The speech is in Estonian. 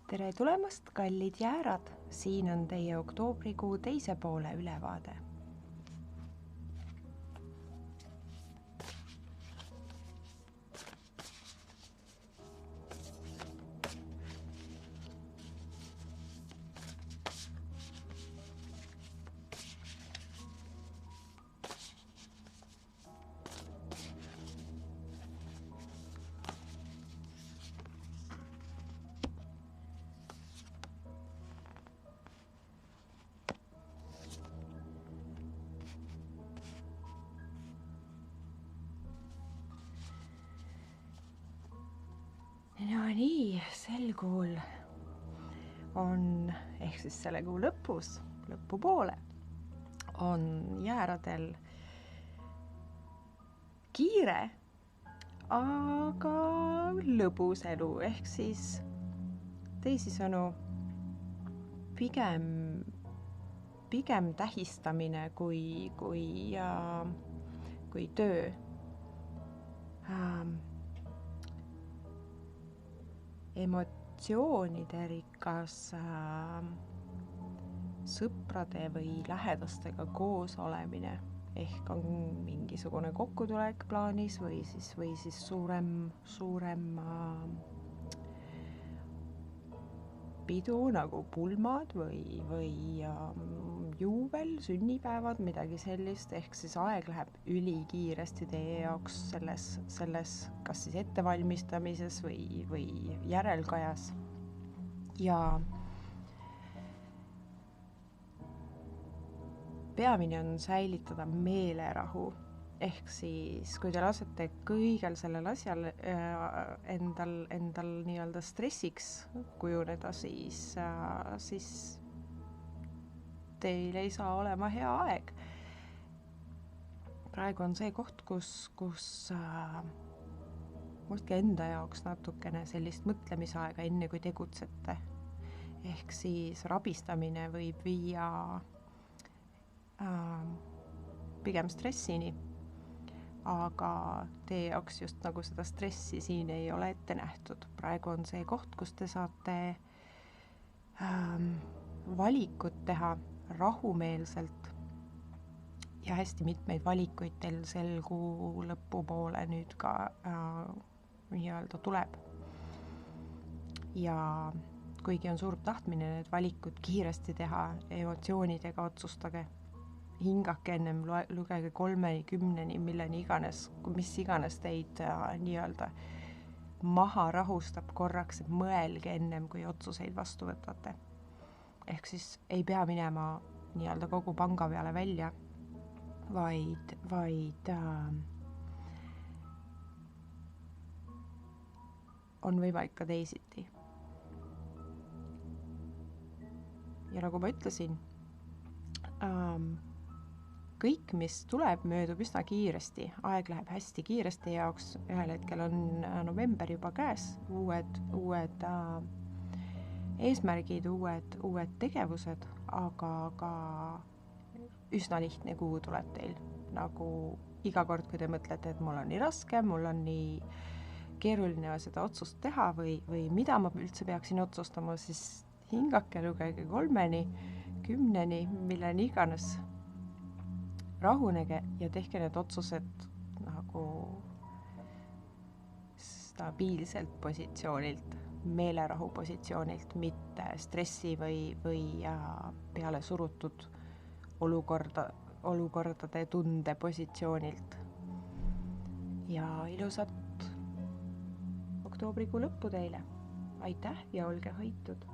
Tere tulemast, kallid jäärad! Siin on teie oktoobrikuu teise poole ülevaade. No nii, sel kuul on, ehk siis selle kuu lõpus, lõpupoole, on jääradel kiire, aga lõbus elu, ehk siis teisisõnu pigem tähistamine kui töö. Emotsioonide rikas sõprade või lähedastega koos olemine ehk on mingisugune kokkutulek plaanis või siis suurem pidu nagu pulmad või juubel, sünnipäevad, midagi sellist, ehk siis aeg läheb ülikiiresti teie jaoks selles kas siis ettevalmistamises või järelkajas. Ja peamine on säilitada meelerahu, ehk siis kui te lasete kõigel sellel asjal endal nii-öelda stressiks kujuneda, siis teil ei saa olema hea aeg. Praegu on see koht, kus võtke enda jaoks natukene sellist mõtlemisaega enne kui tegutsete. Ehk siis rabistamine võib viia pigem stressini, aga teie jaoks just nagu seda stressi siin ei ole ette nähtud. Praegu on see koht, kus te saate valikut teha rahumeelselt ja hästi mitmeid valikuid teil sel kuu lõpupoole nüüd ka nii-öelda tuleb. Ja kuigi on suur tahtmine need valikud kiiresti teha, emotsioonidega otsustage, hingake ennem, lugege 3-10, milleni iganes, mis iganes teid nii-öelda maha rahustab korraks, et mõelge ennem, kui otsuseid vastu võtate. Ehk siis ei pea minema nii-öelda kogu panga peale välja, vaid on võimalik ka teisiti. Ja nagu ma ütlesin, kõik, mis tuleb, möödub üsna kiiresti. Aeg läheb hästi kiiresti jaoks. Ühel hetkel on november juba käes, uued eesmärgid, uued tegevused, aga üsna lihtne kuu tuleb teil. Nagu iga kord, kui te mõtlete, et mul on nii raske, mul on nii keeruline seda otsust teha või mida ma üldse peaksin otsustama, siis hingake, lugege 3-10, milleni iganes. Rahunege ja tehke need otsused nagu stabiilselt positsioonilt, meelerahu positsioonilt, mitte stressi või peale surutud olukordade tunde positsioonilt. Ja ilusat oktoobrikuu lõppu teile. Aitäh ja olge hoitud!